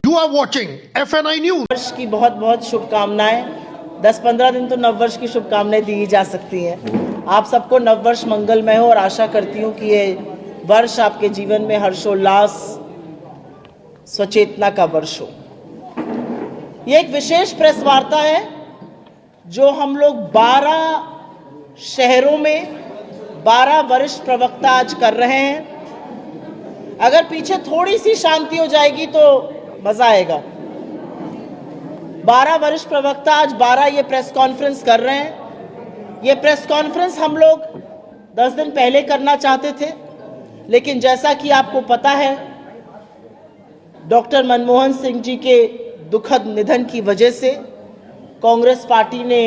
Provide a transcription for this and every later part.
You are watching FNI News. वर्ष की बहुत बहुत शुभकामनाएं। 10-15 दिन तो नववर्ष की शुभकामनाएं दी जा सकती हैं। आप सबको नववर्ष मंगलमय हो और आशा करती हूँ कि ये वर्ष आपके जीवन में हर्षोल्लास स्वचेतना का वर्ष हो। ये एक विशेष प्रेस वार्ता है जो हम लोग 12 शहरों में 12 वरिष्ठ प्रवक्ता आज कर रहे हैं। अगर पीछे थोड़ी सी शांति हो जाएगी तो मजा आएगा। 12 वरिष्ठ प्रवक्ता आज 12 ये प्रेस कॉन्फ्रेंस कर रहे हैं। ये प्रेस कॉन्फ्रेंस हम लोग 10 दिन पहले करना चाहते थे, लेकिन जैसा कि आपको पता है, डॉक्टर मनमोहन सिंह जी के दुखद निधन की वजह से कांग्रेस पार्टी ने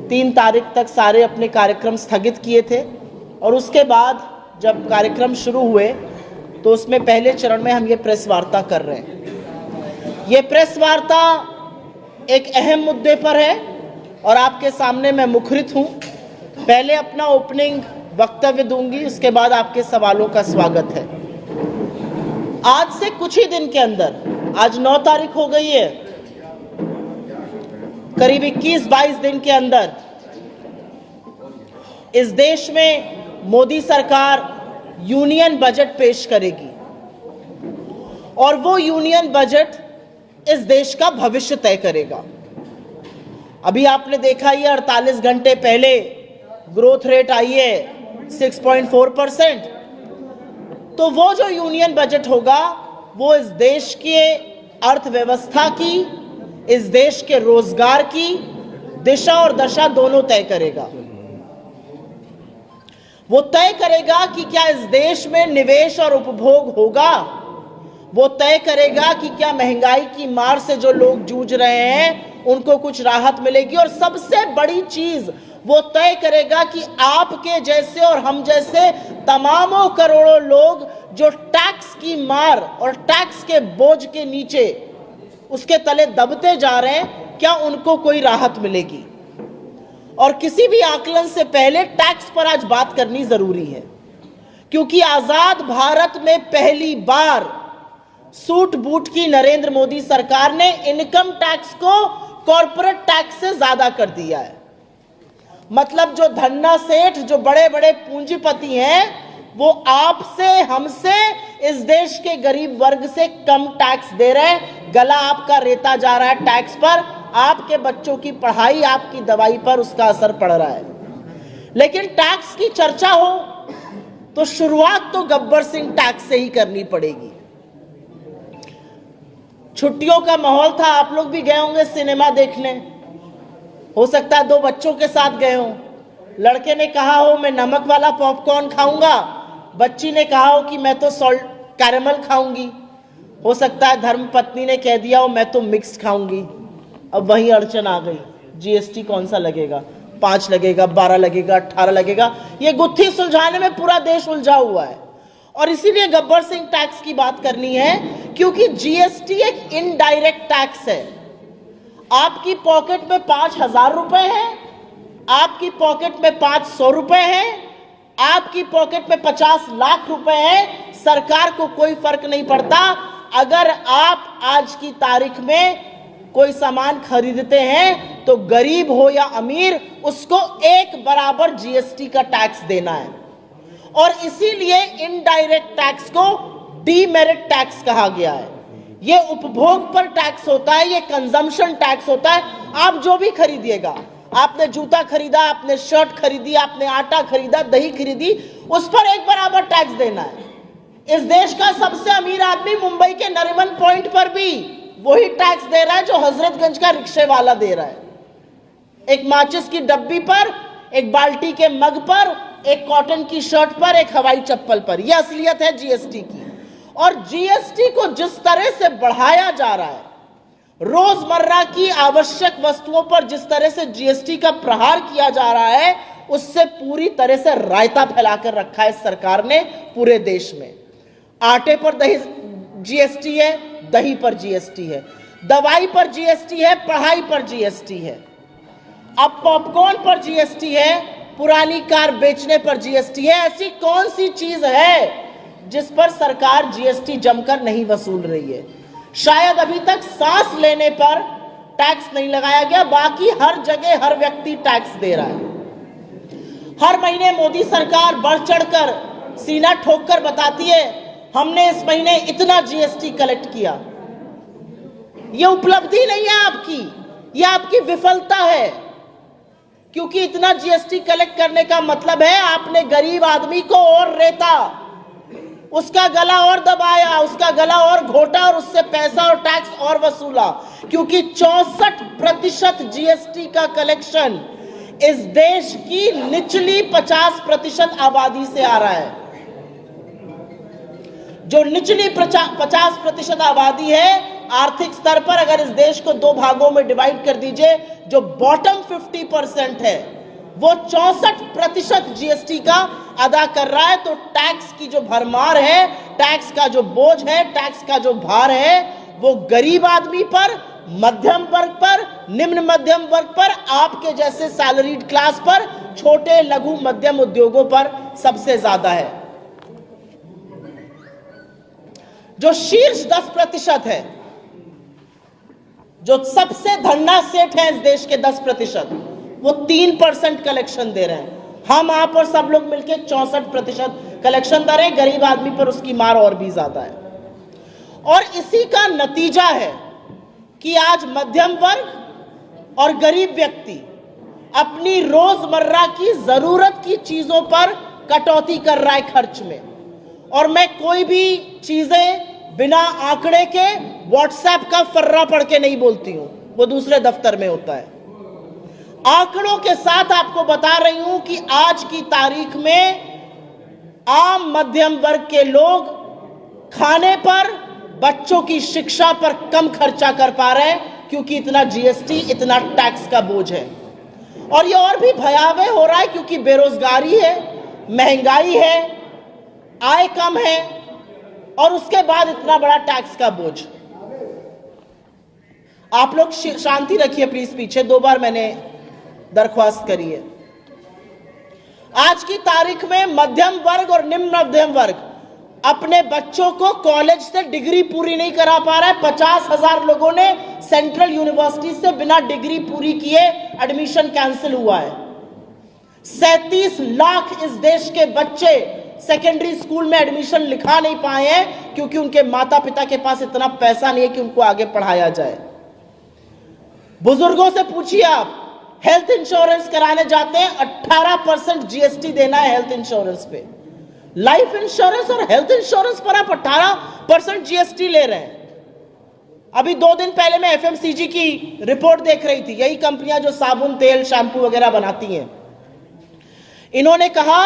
3 तारीख तक सारे अपने कार्यक्रम स्थगित किए थे और उसके बाद जब कार्यक्रम शुरू हुए तो उसमें पहले चरण में हम ये प्रेस वार्ता कर रहे हैं। ये प्रेस वार्ता एक अहम मुद्दे पर है और आपके सामने मैं मुखरित हूं। पहले अपना ओपनिंग वक्तव्य दूंगी, उसके बाद आपके सवालों का स्वागत है। आज से कुछ ही दिन के अंदर, आज 9 तारीख हो गई है, करीब 21-22 दिन के अंदर इस देश में मोदी सरकार यूनियन बजट पेश करेगी और वो यूनियन बजट इस देश का भविष्य तय करेगा। अभी आपने देखा ही 48 घंटे पहले ग्रोथ रेट आई है 6.4%। तो वो जो यूनियन बजट होगा वो इस देश के अर्थव्यवस्था की, इस देश के रोजगार की दिशा और दशा दोनों तय करेगा। वो तय करेगा कि क्या इस देश में निवेश और उपभोग होगा। वो तय करेगा कि क्या महंगाई की मार से जो लोग जूझ रहे हैं उनको कुछ राहत मिलेगी। और सबसे बड़ी चीज वो तय करेगा कि आपके जैसे और हम जैसे तमामों करोड़ों लोग जो टैक्स की मार और टैक्स के बोझ के नीचे उसके तले दबते जा रहे हैं, क्या उनको कोई राहत मिलेगी। और किसी भी आकलन से पहले टैक्स पर आज बात करनी जरूरी है, क्योंकि आजाद भारत में पहली बार सूट बूट की नरेंद्र मोदी सरकार ने इनकम टैक्स को कॉर्पोरेट टैक्स से ज्यादा कर दिया है। मतलब जो धन्ना सेठ, जो बड़े बड़े पूंजीपति हैं, वो आपसे, हमसे, इस देश के गरीब वर्ग से कम टैक्स दे रहे हैं। गला आपका रेता जा रहा है टैक्स पर, आपके बच्चों की पढ़ाई, आपकी दवाई पर उसका असर पड़ रहा है। लेकिन टैक्स की चर्चा हो तो शुरुआत तो गब्बर सिंह टैक्स से ही करनी पड़ेगी। छुट्टियों का माहौल था, आप लोग भी गए होंगे सिनेमा देखने। हो सकता है 2 बच्चों के साथ गए हो। लड़के ने कहा हो मैं नमक वाला पॉपकॉर्न खाऊंगा, बच्ची ने कहा हो कि मैं तो सॉल्ट कैरेमल खाऊंगी। हो सकता है धर्मपत्नी ने कह दिया हो मैं तो मिक्स खाऊंगी। अब वही अड़चन आ गई, जीएसटी कौन सा लगेगा, 5 लगेगा, 12 लगेगा, 18 लगेगा। ये गुत्थी सुलझाने में पूरा देश उलझा हुआ है। और इसीलिए गब्बर सिंह टैक्स की बात करनी है, क्योंकि जीएसटी एक इनडायरेक्ट टैक्स है। आपकी पॉकेट में 5,000 रुपए है, आपकी पॉकेट में 500 रुपए है, आपकी पॉकेट में 50 लाख रुपए है, सरकार को कोई फर्क नहीं पड़ता। अगर आप आज की तारीख में कोई सामान खरीदते हैं तो गरीब हो या अमीर, उसको एक बराबर जीएसटी का टैक्स देना है। और इसीलिए इनडायरेक्ट टैक्स को डीमेरिट टैक्स कहा गया है। ये उपभोग पर टैक्स होता है, ये कंजम्पशन टैक्स होता है। आप जो भी खरीदिएगा, आपने जूता खरीदा, आपने शर्ट खरीदी, आपने आटा खरीदा, दही खरीदी, उस पर एक बराबर टैक्स देना है। इस देश का सबसे अमीर आदमी मुंबई के नरीमन पॉइंट पर भी वही टैक्स दे रहा है जो हजरतगंज का रिक्शे वाला दे रहा है। एक माचिस की डब्बी पर, एक बाल्टी के मग पर, एक कॉटन की शर्ट पर, एक हवाई चप्पल पर। यह असलियत है जीएसटी की। और जीएसटी को जिस तरह से बढ़ाया जा रहा है, रोजमर्रा की आवश्यक वस्तुओं पर जिस तरह से जीएसटी का प्रहार किया जा रहा है, उससे पूरी तरह से रायता फैलाकर रखा है सरकार ने पूरे देश में। आटे पर जीएसटी है, दही पर जीएसटी है, दवाई पर जीएसटी है, पढ़ाई पर जीएसटी है, अब पॉपकॉर्न पर जीएसटी है, पुरानी कार बेचने पर जीएसटी है। ऐसी कौन सी चीज है जिस पर सरकार जीएसटी जमकर नहीं वसूल रही है? शायद अभी तक सांस लेने पर टैक्स नहीं लगाया गया, बाकी हर जगह हर व्यक्ति टैक्स दे रहा है। हर महीने मोदी सरकार बढ़ चढ़कर सीना ठोककर बताती है हमने इस महीने इतना जीएसटी कलेक्ट किया। यह उपलब्धि नहीं है आपकी, यह आपकी विफलता है, क्योंकि इतना जीएसटी कलेक्ट करने का मतलब है आपने गरीब आदमी को और रेता, उसका गला और दबाया, उसका गला और घोटा और उससे पैसा और टैक्स और वसूला, क्योंकि 64% जीएसटी का कलेक्शन इस देश की निचली 50% आबादी से आ रहा है। जो निचली 50% आबादी है, आर्थिक स्तर पर अगर इस देश को दो भागों में डिवाइड कर दीजिए, जो बॉटम 50% है वो 64% जीएसटी का अदा कर रहा है। तो टैक्स की जो भरमार है, टैक्स का जो बोझ है, टैक्स का जो भार है, वो गरीब आदमी पर, मध्यम वर्ग पर, निम्न मध्यम वर्ग पर, आपके जैसे सैलरीड क्लास पर, छोटे लघु मध्यम उद्योगों पर सबसे ज्यादा है। जो शीर्ष 10% है, जो सबसे धन्ना सेठ है इस देश के 10%, वो 3% कलेक्शन दे रहे हैं। हम आप और सब लोग मिलकर 64% कलेक्शन दे रहे हैं। गरीब आदमी पर उसकी मार और भी ज्यादा है। और इसी का नतीजा है कि आज मध्यम वर्ग और गरीब व्यक्ति अपनी रोजमर्रा की जरूरत की चीजों पर कटौती कर रहा है खर्च में। और मैं कोई भी चीजें बिना आंकड़े के व्हाट्सएप का फर्रा पढ़ के नहीं बोलती हूं, वो दूसरे दफ्तर में होता है। आंकड़ों के साथ आपको बता रही हूं कि आज की तारीख में आम मध्यम वर्ग के लोग खाने पर, बच्चों की शिक्षा पर कम खर्चा कर पा रहे हैं, क्योंकि इतना जीएसटी, इतना टैक्स का बोझ है। और ये और भी भयावह हो रहा है क्योंकि बेरोजगारी है, महंगाई है, आय कम है, और उसके बाद इतना बड़ा टैक्स का बोझ। आप लोग शांति रखिए प्लीज, पीछे 2 बार मैंने दरख्वास्त करी है। आज की तारीख में मध्यम वर्ग और निम्न मध्यम वर्ग अपने बच्चों को कॉलेज से डिग्री पूरी नहीं करा पा रहा है। 50,000 लोगों ने सेंट्रल यूनिवर्सिटी से बिना डिग्री पूरी किए एडमिशन कैंसिल हुआ है। 37 लाख इस देश के बच्चे सेकेंडरी स्कूल में एडमिशन लिखा नहीं पाए हैं, क्योंकि उनके माता पिता के पास इतना पैसा नहीं है कि उनको आगे पढ़ाया जाए। बुजुर्गों से पूछिए आप, हेल्थ इंश्योरेंस कराने जाते हैं, 18% जीएसटी देना है हेल्थ इंश्योरेंस पे। लाइफ इंश्योरेंस और हेल्थ इंश्योरेंस पर आप 18% जीएसटी ले रहे हैं। अभी 2 दिन पहले मैं एफएमसीजी की रिपोर्ट देख रही थी, यही कंपनियां जो साबुन, तेल, शैम्पू वगैरह बनाती हैं। इन्होंने कहा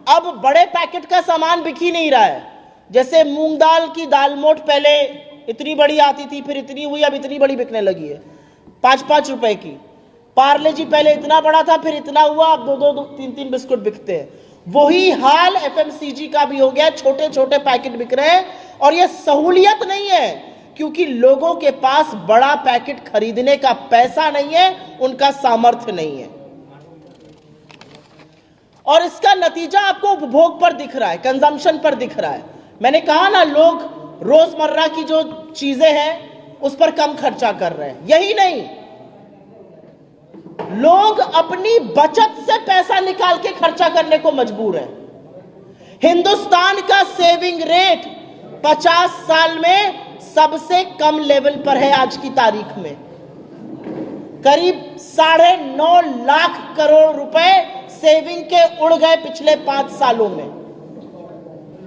अब बड़े पैकेट का सामान बिक ही नहीं रहा है। जैसे मूंग दाल की दाल मोट पहले इतनी बड़ी आती थी, फिर इतनी हुई, अब इतनी बड़ी बिकने लगी है, 5-5 रुपए की। पार्ले जी पहले इतना बड़ा था, फिर इतना हुआ, अब 2-2, 3-3 बिस्कुट बिकते हैं। वही हाल एफएमसीजी का भी हो गया, छोटे छोटे पैकेट बिक रहे हैं। और यह सहूलियत नहीं है, क्योंकि लोगों के पास बड़ा पैकेट खरीदने का पैसा नहीं है, उनका सामर्थ्य नहीं है। और इसका नतीजा आपको उपभोग पर दिख रहा है, कंजम्पशन पर दिख रहा है। मैंने कहा ना, लोग रोजमर्रा की जो चीजें हैं उस पर कम खर्चा कर रहे हैं। यही नहीं, लोग अपनी बचत से पैसा निकाल के खर्चा करने को मजबूर हैं। हिंदुस्तान का सेविंग रेट 50 साल में सबसे कम लेवल पर है। आज की तारीख में करीब 9.5 लाख करोड़ रुपए सेविंग के उड़ गए पिछले 5 सालों में।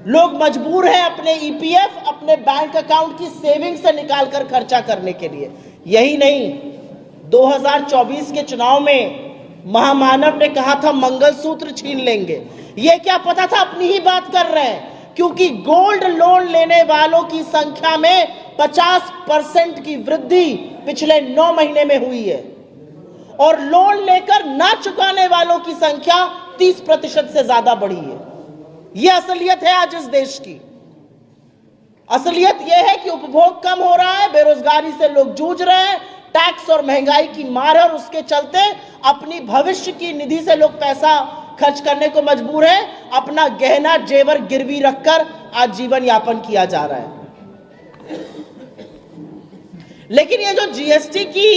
लोग मजबूर हैं अपने ईपीएफ, अपने बैंक अकाउंट की सेविंग से निकालकर खर्चा करने के लिए। यही नहीं, 2024 के चुनाव में महामानव ने कहा था मंगलसूत्र छीन लेंगे। यह क्या पता था, अपनी ही बात कर रहे हैं, क्योंकि गोल्ड लोन लेने वालों की संख्या में 50% की वृद्धि पिछले 9 महीने में हुई है, और लोन लेकर ना चुकाने वालों की संख्या 30% से ज्यादा बढ़ी है। यह असलियत है आज इस देश की। असलियत यह है कि उपभोग कम हो रहा है, बेरोजगारी से लोग जूझ रहे हैं, टैक्स और महंगाई की मार है, और उसके चलते अपनी भविष्य की निधि से लोग पैसा खर्च करने को मजबूर है। अपना गहना जेवर गिरवी रखकर आज जीवन यापन किया जा रहा है। लेकिन ये जो जीएसटी की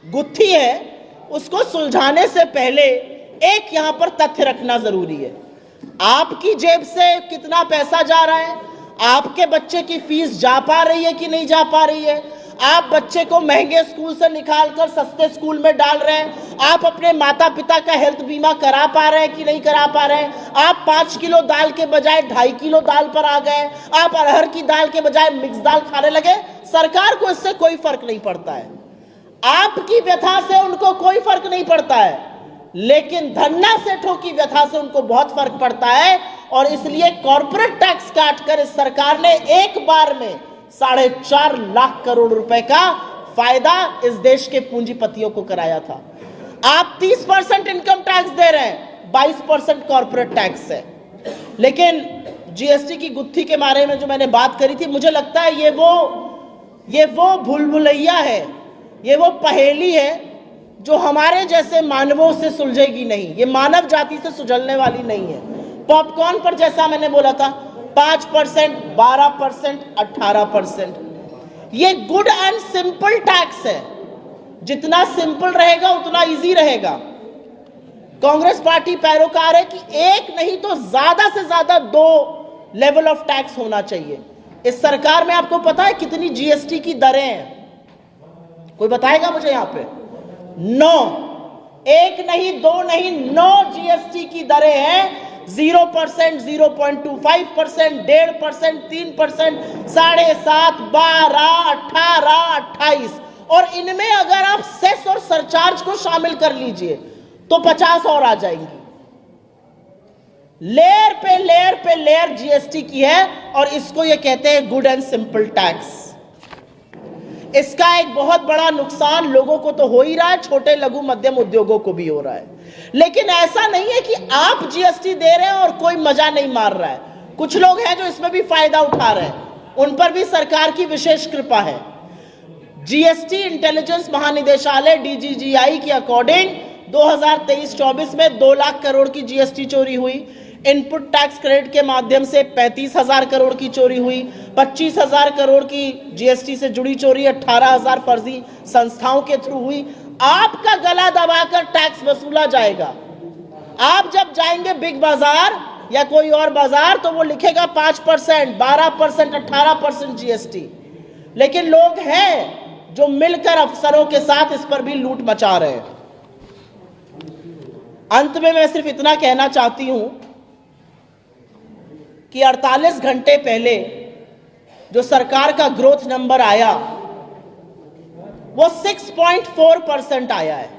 गुत्थी है उसको सुलझाने से पहले एक यहां पर तथ्य रखना जरूरी है। आपकी जेब से कितना पैसा जा रहा है, आपके बच्चे की फीस जा पा रही है कि नहीं जा पा रही है, आप बच्चे को महंगे स्कूल से निकालकर सस्ते स्कूल में डाल रहे हैं, आप अपने माता पिता का हेल्थ बीमा करा पा रहे हैं कि नहीं करा पा रहे हैं, आप 5 किलो दाल के बजाय 2.5 किलो दाल पर आ गए, आप अरहर की दाल के बजाय मिक्स दाल खाने लगे, सरकार को इससे कोई फर्क नहीं पड़ता है। आपकी व्यथा से उनको कोई फर्क नहीं पड़ता है, लेकिन धन्ना सेठों की व्यथा से उनको बहुत फर्क पड़ता है। और इसलिए कॉर्पोरेट टैक्स काटकर इस सरकार ने एक बार में 4.5 लाख करोड़ रुपए का फायदा इस देश के पूंजीपतियों को कराया था। आप 30% इनकम टैक्स दे रहे हैं, 22% कॉर्पोरेट टैक्स है। लेकिन जीएसटी की गुत्थी के बारे में जो मैंने बात करी थी, मुझे लगता है ये वो भूल-भुलैया है, ये वो पहेली है जो हमारे जैसे मानवों से सुलझेगी नहीं, ये मानव जाति से सुलझने वाली नहीं है। पॉपकॉर्न पर जैसा मैंने बोला था 5%, 12%, 18%, ये गुड एंड सिंपल टैक्स है। जितना सिंपल रहेगा उतना इजी रहेगा। कांग्रेस पार्टी पैरोकार है कि एक नहीं तो ज्यादा से ज्यादा 2 लेवल ऑफ टैक्स होना चाहिए। इस सरकार में आपको पता है कितनी जीएसटी की दरें हैं? कोई बताएगा मुझे यहां पे? 9, एक नहीं 2 नहीं 9 जीएसटी की दरें हैं। 0%, 0.25%, 1.5%, 3%, 7.5%, 12%, 18%, 28%, और इनमें अगर आप सेस और सरचार्ज को शामिल कर लीजिए तो 50 और आ जाएंगी। लेयर पे लेयर जीएसटी की है और इसको ये कहते हैं गुड एंड सिंपल टैक्स। इसका एक बहुत बड़ा नुकसान लोगों को तो हो ही रहा है, छोटे लघु मध्यम उद्योगों को भी हो रहा है। लेकिन ऐसा नहीं है कि आप जीएसटी दे रहे हैं और कोई मजा नहीं मार रहा है। कुछ लोग हैं जो इसमें भी फायदा उठा रहे हैं, उन पर भी सरकार की विशेष कृपा है। जीएसटी इंटेलिजेंस महानिदेशालय डीजीजीआई के अकॉर्डिंग 2023-24 में 2 लाख करोड़ की जीएसटी चोरी हुई। इनपुट टैक्स क्रेडिट के माध्यम से 35,000 करोड़ की चोरी हुई। 25,000 करोड़ की जीएसटी से जुड़ी चोरी 18,000 फर्जी संस्थाओं के थ्रू हुई। आपका गला दबाकर टैक्स वसूला जाएगा। आप जब जाएंगे बिग बाजार या कोई और बाजार तो वो लिखेगा 5%, 12%, 18% जीएसटी। लेकिन लोग हैं जो मिलकर अफसरों के साथ इस पर भी लूट मचा रहे हैं। अंत में मैं सिर्फ इतना कहना चाहती हूं कि 48 घंटे पहले जो सरकार का ग्रोथ नंबर आया वो 6.4% आया है।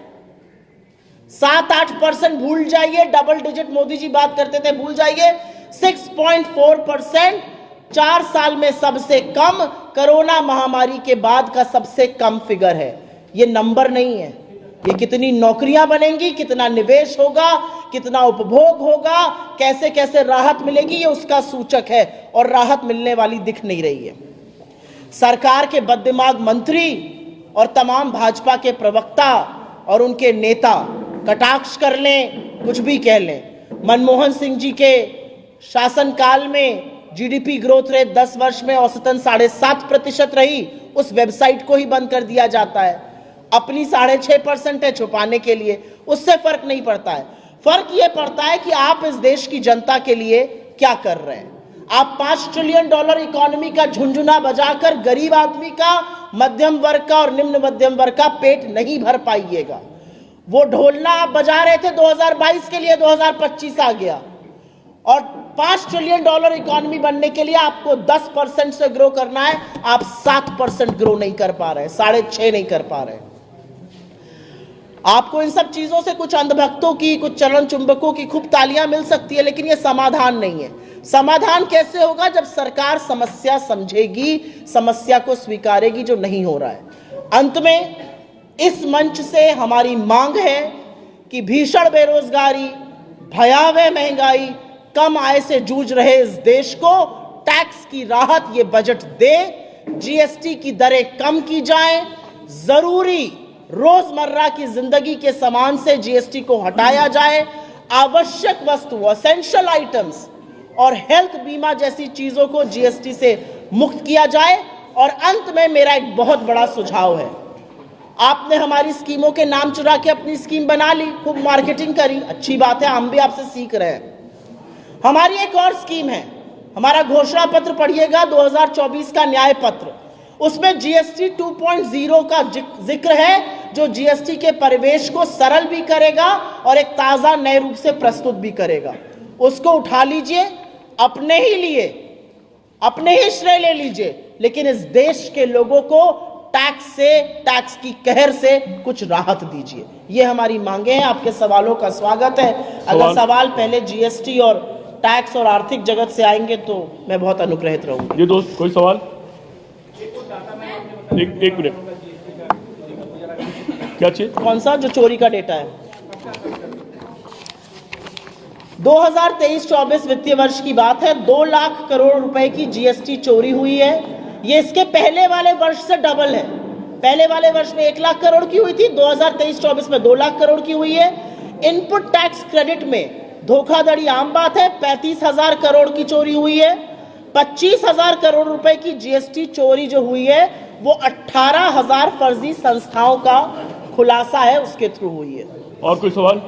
7-8% भूल जाइए, डबल डिजिट मोदी जी बात करते थे, भूल जाइए। 6.4% 4 साल में सबसे कम, कोरोना महामारी के बाद का सबसे कम फिगर है। ये नंबर नहीं है, ये कितनी नौकरियां बनेंगी, कितना निवेश होगा, कितना उपभोग होगा, कैसे कैसे राहत मिलेगी, ये उसका सूचक है। और राहत मिलने वाली दिख नहीं रही है। सरकार के बददिमाग मंत्री और तमाम भाजपा के प्रवक्ता और उनके नेता कटाक्ष कर लें, कुछ भी कह लें। मनमोहन सिंह जी के शासनकाल में जीडीपी ग्रोथ रेट 10 वर्ष में औसतन 7.5% रही, उस वेबसाइट को ही बंद कर दिया जाता है। अपनी 6.5% है छुपाने के लिए, उससे फर्क नहीं पड़ता है। फर्क यह पड़ता है कि आप इस देश की जनता के लिए क्या कर रहे हैं। आप $5 ट्रिलियन इकोनॉमी का झुंझुना बजाकर गरीब आदमी का, मध्यम वर्ग का और निम्न मध्यम वर्ग का पेट नहीं भर पाइएगा। वो ढोलना आप बजा रहे थे 2022 के लिए, 2025 आ गया। और $5 ट्रिलियन इकोनॉमी बनने के लिए आपको 10% से ग्रो करना है, आप 7% ग्रो नहीं कर पा रहे, 6.5 नहीं कर पा रहे। आपको इन सब चीजों से कुछ अंधभक्तों की, कुछ चरण चुंबकों की खूब तालियां मिल सकती है, लेकिन यह समाधान नहीं है। समाधान कैसे होगा? जब सरकार समस्या समझेगी, समस्या को स्वीकारेगी, जो नहीं हो रहा है। अंत में इस मंच से हमारी मांग है कि भीषण बेरोजगारी, भयावह महंगाई, कम आय से जूझ रहे इस देश को टैक्स की राहत ये बजट दे। जीएसटी की दरें कम की जाएं, जरूरी रोजमर्रा की जिंदगी के सामान से जीएसटी को हटाया जाए, आवश्यक वस्तु, एसेंशियल आइटम्स और हेल्थ बीमा जैसी चीजों को जीएसटी से मुक्त किया जाए। और अंत में मेरा एक बहुत बड़ा सुझाव है, आपने हमारी स्कीमों के नाम चुरा के अपनी स्कीम बना ली, खूब मार्केटिंग करी, अच्छी बात है, हम भी आपसे सीख रहे हैं। हमारी एक और स्कीम है, हमारा घोषणा पत्र पढ़िएगा 2024 का न्याय पत्र, उसमें जीएसटी 2.0 का जिक्र है, जो जीएसटी के परिवेश को सरल भी करेगा और एक ताजा नए रूप से प्रस्तुत भी करेगा। उसको उठा लीजिए, अपने ही लिए, अपने ही श्रेय ले लीजिए, लेकिन इस देश के लोगों को टैक्स की कहर से कुछ राहत दीजिए। ये हमारी मांगे हैं। आपके सवालों का स्वागत है। अगर सवाल पहले जीएसटी और टैक्स और आर्थिक जगत से आएंगे तो मैं बहुत अनुग्रहित रहूंगा। ये दोस्त कोई सवाल? एक मिनट, क्या चीज? कौन सा? जो चोरी का डेटा है। 2023-24 वित्तीय वर्ष की बात है, 2 लाख करोड़ रुपए की जीएसटी चोरी हुई है। ये इसके पहले वाले वर्ष से डबल है। पहले वाले वर्ष में 1 लाख करोड़ की हुई थी, 2023-24 में 2 लाख करोड़ की हुई है। इनपुट टैक्स क्रेडिट में धोखाधड़ी आम बात है, 35,000 करोड़ की चोरी हुई है। 25,000 करोड़ रुपए की जीएसटी चोरी जो हुई है वो 18,000 फर्जी संस्थाओं का खुलासा है, उसके थ्रू हुई है। और कोई सवाल?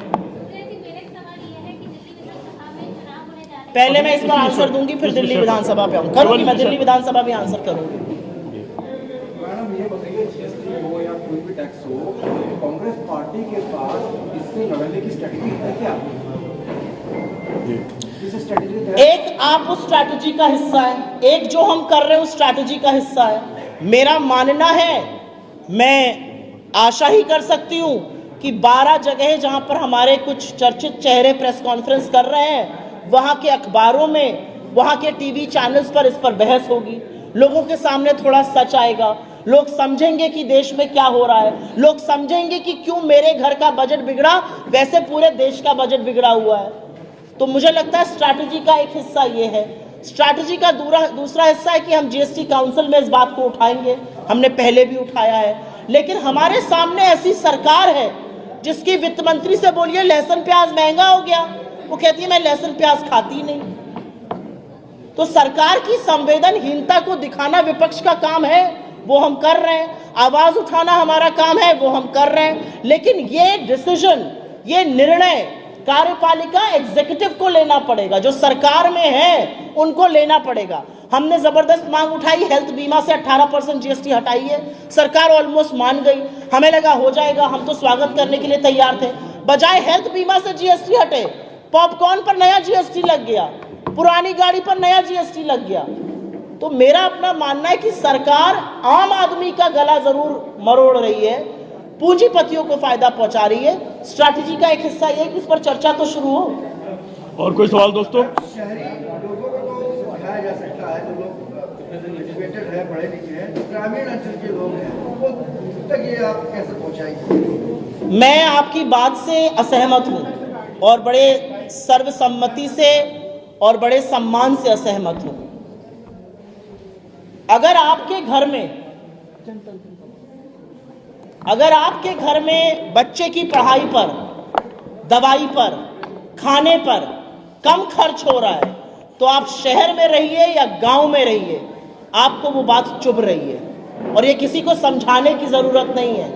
पहले मैं इस पर आंसर दूंगी, फिर दिल्ली विधानसभा पे आऊंगी, करूंगी मैं दिल्ली विधानसभा भी आंसर करूंगी। मैडम ये बताइए, जीएसटी हो या कोई भी टैक्स हो, कांग्रेस पार्टी के पास इससे लड़ने की स्ट्रेटजी है क्या? एक आप उस स्ट्रैटेजी का हिस्सा है, एक जो हम कर रहे हैं उस स्ट्रैटेजी का हिस्सा है। मेरा मानना है, मैं आशा ही कर सकती हूं कि 12 जगह जहां पर हमारे कुछ चर्चित चेहरे प्रेस कॉन्फ्रेंस कर रहे हैं, वहां के अखबारों में, वहां के टीवी चैनल्स पर इस पर बहस होगी, लोगों के सामने थोड़ा सच आएगा, लोग समझेंगे कि देश में क्या हो रहा है, लोग समझेंगे कि क्यों मेरे घर का बजट बिगड़ा वैसे पूरे देश का बजट बिगड़ा हुआ है। तो मुझे लगता है स्ट्रैटेजी का एक हिस्सा ये है। स्ट्रैटेजी का दूसरा हिस्सा है कि हम जीएसटी काउंसिल में इस बात को उठाएंगे, हमने पहले भी उठाया है, लेकिन हमारे सामने ऐसी सरकार है जिसकी वित्त मंत्री से बोलिए लहसुन प्याज महंगा हो गया, वो कहती है मैं लहसुन प्याज खाती नहीं। तो सरकार की संवेदनहीनता को दिखाना विपक्ष का काम है, वो हम कर रहे हैं। आवाज उठाना हमारा काम है, वो हम कर रहे हैं। लेकिन ये डिसीजन, ये निर्णय कार्यपालिका एग्जीक्यूटिव को लेना पड़ेगा, जो सरकार में है उनको लेना पड़ेगा। हमने जबरदस्त मांग उठाई, हेल्थ बीमा से 18% जीएसटी हटाई है, सरकार ऑलमोस्ट मान गई, हमें लगा हो जाएगा, हम तो स्वागत करने के लिए तैयार थे। बजाय हेल्थ बीमा से जीएसटी हटे, पॉपकॉर्न पर नया जीएसटी लग गया, पुरानी गाड़ी पर नया जीएसटी लग गया। तो मेरा अपना मानना है कि सरकार आम आदमी का गला जरूर मरोड़ रही है, पूंजीपतियों को फायदा पहुंचा रही है। स्ट्रैटेजी का एक हिस्सा ये कि इस पर चर्चा तो शुरू हो। और कोई सवाल दोस्तों? शहरी लोगों को समझाया जा सकता है, जो लोग एजुकेटेड है, पढ़े लिखे हैं, ग्रामीण अंचल के लोग हैं, वो तक ये आप कैसे पहुंचाएंगे? मैं आपकी बात से असहमत हूं और बड़े सर्वसम्मति से और बड़े सम्मान से असहमत हूं। अगर आपके घर में बच्चे की पढ़ाई पर, दवाई पर, खाने पर कम खर्च हो रहा है, तो आप शहर में रहिए या गांव में रहिए, आपको वो बात चुभ रही है और ये किसी को समझाने की जरूरत नहीं है।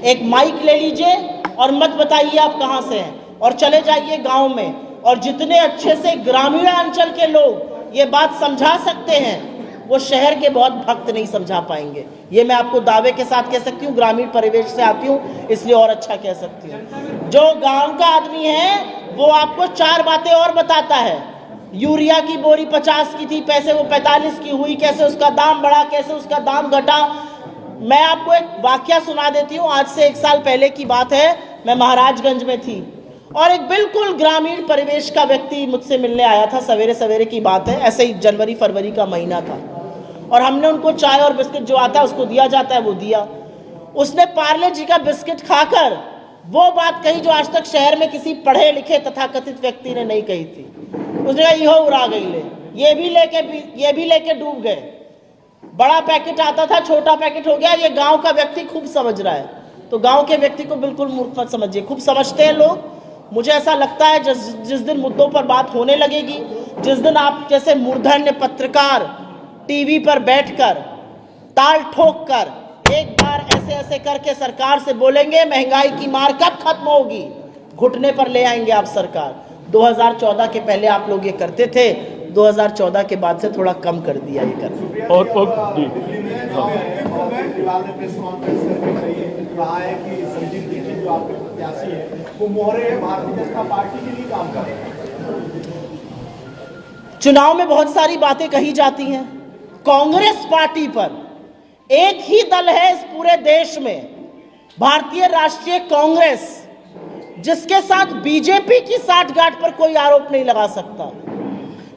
एक माइक ले लीजिए और मत बताइए आप कहां से हैं और चले जाइए गांव में, और जितने अच्छे से ग्रामीण अंचल के लोग ये बात समझा सकते हैं, वो शहर के बहुत भक्त नहीं समझा पाएंगे। ये मैं आपको दावे के साथ कह सकती हूँ, ग्रामीण परिवेश से आती हूँ इसलिए और अच्छा कह सकती हूँ। जो गांव का आदमी है वो आपको 4 बातें और बताता है। यूरिया की बोरी 50 की थी, पैसे वो 45 की हुई, कैसे उसका दाम बढ़ा, कैसे उसका दाम घटा। मैं आपको एक वाकया सुना देती हूँ। आज से 1 साल पहले की बात है, मैं महाराजगंज में थी और एक बिल्कुल ग्रामीण परिवेश का व्यक्ति मुझसे मिलने आया था। सवेरे सवेरे की बात है, ऐसे ही जनवरी फरवरी का महीना था, और हमने उनको चाय और बिस्किट जो आता है उसको दिया जाता है वो दिया। उसने पार्ले जी का बिस्किट खाकर वो बात कही जो आज तक शहर में किसी पढ़े लिखे तथाकथित व्यक्ति ने नहीं कही थी। उसने कहा इहो उड़ा गई ले, ये भी लेके डूब गए। बड़ा पैकेट आता था, छोटा पैकेट हो गया। ये गांव का व्यक्ति खूब समझ रहा है, तो गांव के व्यक्ति को बिल्कुल मूर्ख मत समझिए, खूब समझते हैं लोग। मुझे ऐसा लगता है जिस दिन मुद्दों पर बात होने लगेगी, जिस दिन आप जैसे मूर्धन्य पत्रकार टीवी पर बैठकर ताल ठोक कर एक बार ऐसे ऐसे करके सरकार से बोलेंगे महंगाई की मार कब खत्म होगी, घुटने पर ले आएंगे आप सरकार। 2014 के पहले आप लोग ये करते थे, 2014 के बाद से थोड़ा कम कर दिया ये कर। और जी केजरीवाल ने प्रेस कॉन्फ्रेंस करके कहा है कि संजीव दीक्षित जो आपके प्रत्याशी है वो मोहरे है भारतीय जनता पार्टी के लिए काम कर रहे हैं। चुनाव में बहुत सारी बातें कही जाती हैं। कांग्रेस पार्टी पर एक ही दल है इस पूरे देश में, भारतीय राष्ट्रीय कांग्रेस, जिसके साथ बीजेपी की साठगांठ पर कोई आरोप नहीं लगा सकता,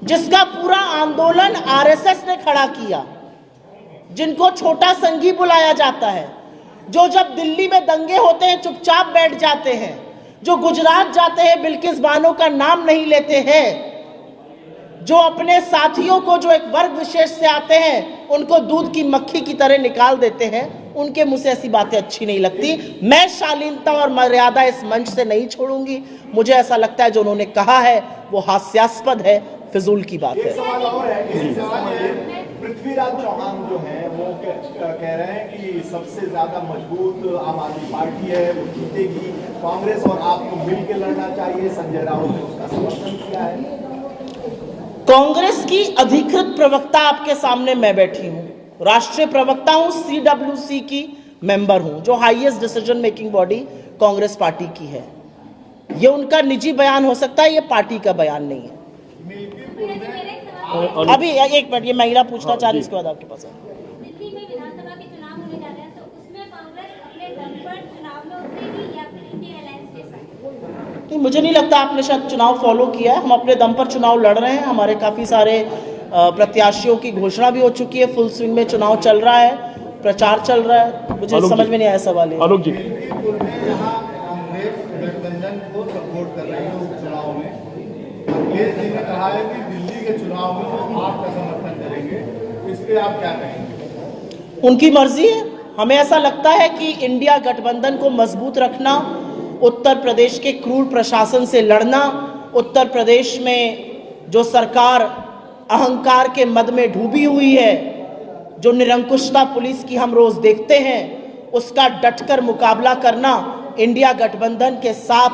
जिसका पूरा आंदोलन आरएसएस ने खड़ा किया, जिनको छोटा संघी बुलाया जाता है, जो जब दिल्ली में दंगे होते हैं चुपचाप बैठ जाते हैं, जो गुजरात जाते हैं बिल्किस बानो का नाम नहीं लेते हैं, जो अपने साथियों को जो एक वर्ग विशेष से आते हैं उनको दूध की मक्खी की तरह निकाल देते हैं, उनके मुंह से ऐसी बातें अच्छी नहीं लगती। मैं शालीनता और मर्यादा इस मंच से नहीं छोड़ूंगी। मुझे ऐसा लगता है जो उन्होंने कहा है वो हास्यास्पद है, फिजूल की बात है। सवाल और है, पृथ्वीराज चौहान जो है वो कह रहे हैं कि सबसे ज्यादा मजबूत आम आदमी पार्टी है, वो जीतेगी, कांग्रेस और आपको मिलकर लड़ना चाहिए। संजय राउत ने उसका समर्थन किया है। कांग्रेस की अधिकृत प्रवक्ता आपके सामने मैं बैठी हूं, राष्ट्रीय प्रवक्ता हूं, CWC की मेंबर हूं, जो highest decision making body Congress party की है। ये उनका निजी बयान हो सकता है, ये पार्टी का बयान नहीं है। अभी एक मिनट, ये महिला पूछना चाह रही, इसके बाद आपके पास दिल्ली में विधानसभा के चुनाव होने जा रहे हैं, तो उसमें कांग्रेस अपने दम पर चुनाव में उतरेगी या फिर इंडिया अलायंस के साथ? नहीं, मुझे नहीं लगता आपने शायद चुनाव फॉलो किया है। हम अपने दम पर चुनाव लड़ रहे हैं, हमारे काफी सारे प्रत्याशियों की घोषणा भी हो चुकी है, फुल स्विंग में चुनाव चल रहा है, प्रचार चल रहा है। मुझे समझ में नहीं आया सवाल है। आलोक जी, कांग्रेस गठबंधन को सपोर्ट कर रही है उपचुनाव में। अखिलेश जी ने कहा है कि दिल्ली के चुनाव में वो आपका समर्थन करेंगे, इस पे आप क्या कहेंगे? उनकी मर्जी है। हमें ऐसा लगता है कि इंडिया गठबंधन को मजबूत रखना, उत्तर प्रदेश के क्रूर प्रशासन से लड़ना, उत्तर प्रदेश में जो सरकार अहंकार के मद में डूबी हुई है, जो निरंकुशता पुलिस की हम रोज देखते हैं, उसका डटकर मुकाबला करना, इंडिया गठबंधन के साथ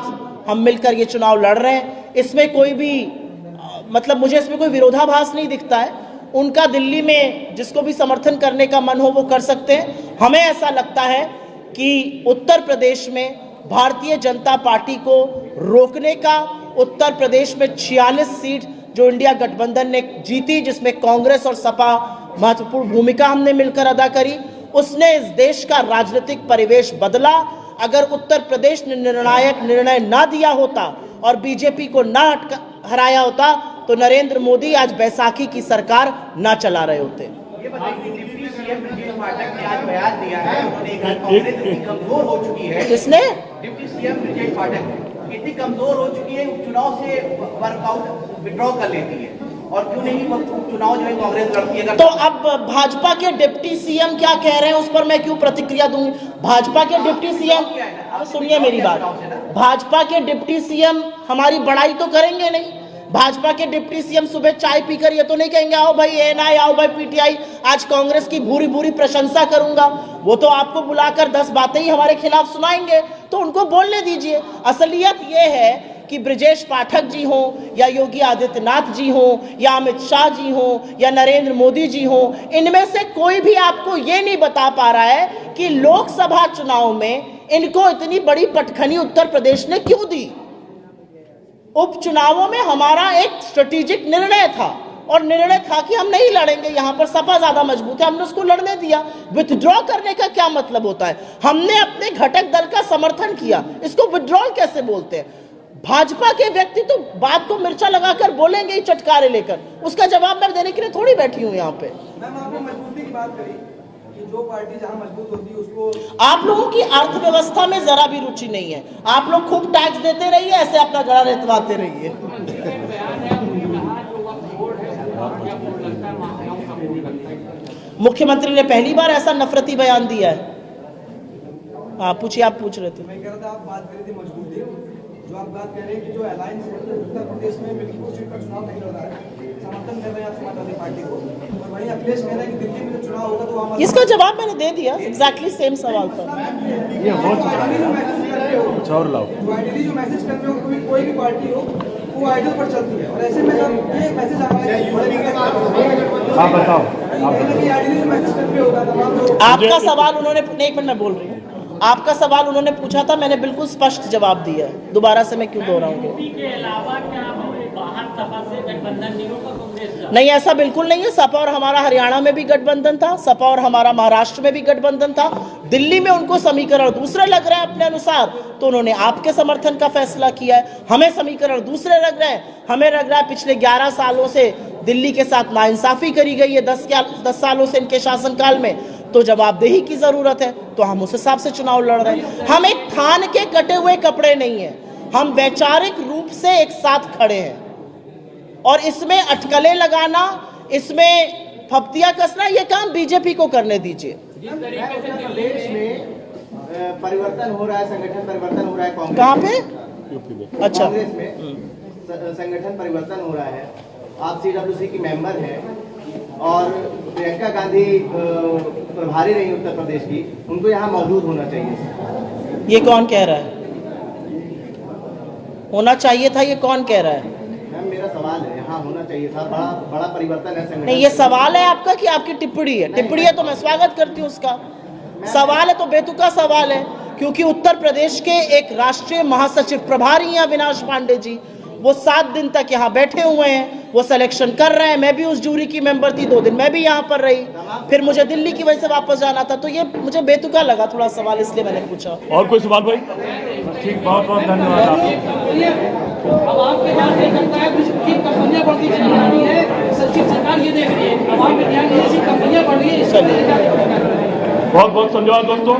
हम मिलकर ये चुनाव लड़ रहे हैं। इसमें कोई भी मतलब मुझे इसमें कोई विरोधाभास नहीं दिखता है। उनका दिल्ली में जिसको भी समर्थन करने का मन हो वो कर सकते हैं। हमें ऐसा लगता है कि उत्तर प्रदेश में भारतीय जनता पार्टी को रोकने का, उत्तर प्रदेश में 46 सीट जो इंडिया गठबंधन ने जीती, जिसमें कांग्रेस और सपा महत्वपूर्ण भूमिका हमने मिलकर अदा करी, उसने इस देश का राजनीतिक परिवेश बदला। अगर उत्तर प्रदेश ने निर्णायक निर्णय ना दिया होता और बीजेपी को ना हराया होता तो नरेंद्र मोदी आज बैसाखी की सरकार ना चला रहे होते। ये बताइए, डिप्टी सीएम ब्रजेश पाठक ने आज बयान दिया है, उन्होंने कहा कांग्रेस इतनी कमजोर हो चुकी है। किसने? डिप्टी सीएम ब्रजेश पाठक इतनी कमजोर हो चुकी है, उपचुनाव से वर्कआउट विड्रॉ कर लेती है, और क्यों नहीं उपचुनाव जो है कांग्रेस लड़ती है। तो अब भाजपा के डिप्टी सीएम क्या कह रहे हैं उस पर मैं क्यों प्रतिक्रिया दूंगी? भाजपा के डिप्टी सीएम, सुनिए मेरी बात, भाजपा के डिप्टी सीएम हमारी बड़ाई तो करेंगे नहीं। भाजपा के डिप्टी सीएम सुबह चाय पीकर ये तो नहीं कहेंगे आओ भाई एएनआई, आओ भाई पीटीआई, आज कांग्रेस की भूरी भूरी प्रशंसा करूंगा। वो तो आपको बुलाकर 10 बातें ही हमारे खिलाफ सुनाएंगे, तो उनको बोलने दीजिए। असलियत ये है कि ब्रजेश पाठक जी हो या योगी आदित्यनाथ जी हो या अमित शाह जी हो या नरेंद्र मोदी जी हो, इनमें से कोई भी आपको ये नहीं बता पा रहा है कि लोकसभा चुनाव में इनको इतनी बड़ी पटखनी उत्तर प्रदेश ने क्यों दी। उपचुनावों में हमारा एक स्ट्रेटेजिक निर्णय था, और निर्णय था कि हम नहीं लड़ेंगे, यहां पर सपा ज्यादा मजबूत है, हमने उसको लड़ने दिया। विथड्रॉ करने का क्या मतलब होता है? हमने अपने घटक दल का समर्थन किया, इसको विथड्रॉल कैसे बोलते हैं? भाजपा के व्यक्ति तो बात को मिर्चा लगाकर बोलेंगे ही चटकारे लेकर, उसका जवाब मैं देने के लिए थोड़ी बैठी हूं यहाँ पे। मैम, आपने मजबूती की बात करी कि जो पार्टी जहां मजबूत होती है उसको। आप लोगों की अर्थव्यवस्था में जरा भी रुचि नहीं है। आप लोग खूब टैक्स देते रहिए, ऐसे अपना गला रेतवाते रहिए। मुख्यमंत्री ने पहली बार ऐसा नफरती बयान दिया है। हाँ पूछिए, आप पूछ रहे थे। मैं कह रहा था, आप बात करी थी मजबूती, जो आप बात कह रहे हैं कि जो अलायंस उत्तर प्रदेश में मिल्कीपुर सीट पर चुनाव नहीं लड़ रहा है, समर्थन कर रहे हैं आप समाजवादी पार्टी को, और वहीं अखिलेश कह रहे हैं कि दिल्ली में जब चुनाव होगा तो आम आदमी इसका जवाब मैंने दे दिया, एग्जैक्टली सेम सवाल था। कुछ और लाओ। आइडियली जो मैसेज कर रहे हो कोई भी पार्टी हो वो आइडियल पर चलती है, और ऐसे में जब ये मैसेज आ रहा है आप बताओ। आइडियली जो मैसेज कर रहे होगा तमाम लोग। आपका सवाल उन्होंने, एक मिनट मैं बोल रही हूँ, आपका सवाल उन्होंने पूछा था, मैंने बिल्कुल स्पष्ट जवाब दिया है, दोबारा से मैं क्यों दोहराऊंगी? के अलावा क्या बाहर सपा से गठबंधन नहीं होगा कांग्रेस का? नहीं, ऐसा बिल्कुल नहीं है। सपा और हमारा हरियाणा में भी गठबंधन था, सपा और हमारा महाराष्ट्र में भी गठबंधन था। दिल्ली में उनको समीकरण दूसरे लग रहे हैं अपने अनुसार, तो उन्होंने आपके समर्थन का फैसला किया है। हमें समीकरण दूसरे लग रहे हैं, हमें लग रहा है पिछले 11 सालों से दिल्ली के साथ नाइंसाफी करी गई है, 10 सालों से इनके शासनकाल में, तो जवाबदेही की जरूरत है, तो हम उस हिसाब से चुनाव लड़ रहे हैं। हम एक थान के कटे हुए कपड़े नहीं है, हम वैचारिक रूप से एक साथ खड़े हैं, और इसमें अटकलें लगाना, इसमें फप्तियां कसना, ये काम बीजेपी को करने दीजिए। प्रदेश में परिवर्तन हो रहा है, संगठन परिवर्तन हो रहा है कांग्रेस। कहाँ पे? यूपी में। अच्छा, कांग्रेस में संगठन परिवर्तन हो रहा है। आप CWC की मेंबर हैं और प्रियंका गांधी प्रभारी रही उत्तर प्रदेश की, उनको यहाँ मौजूद होना चाहिए। ये कौन कह रहा है? होना चाहिए था, ये कौन कह रहा है? मैम, मेरा सवाल है, यहाँ होना चाहिए था। बड़ा परिवर्तन है संगठन। नहीं, ये सवाल है आपका कि आपकी टिप्पणी है? टिप्पणी है तो मैं स्वागत करती हूँ उसका। सवाल है तो बेतुका सवाल है, क्योंकि उत्तर प्रदेश के एक राष्ट्रीय महासचिव प्रभारी हैं अविनाश पांडे जी, वो 7 दिन तक यहाँ बैठे हुए हैं, वो सिलेक्शन कर रहे हैं। मैं भी उस जूरी की मेंबर थी, 2 दिन मैं भी यहाँ पर रही, फिर मुझे दिल्ली की वजह से वापस जाना था, तो ये मुझे बेतुका लगा थोड़ा सवाल, इसलिए मैंने पूछा। और कोई सवाल भाई? ठीक, बहुत बहुत धन्यवाद आपको। अब आपके ध्यान दे सकता है कुछ कंपनियां बढ़ती चली जा रही है, सचिव सरकार ये देख रही है, अब आपके ध्यान ऐसी कंपनियां बढ़ रही है, इसके लिए क्या करना है? बहुत बहुत धन्यवाद दोस्तों।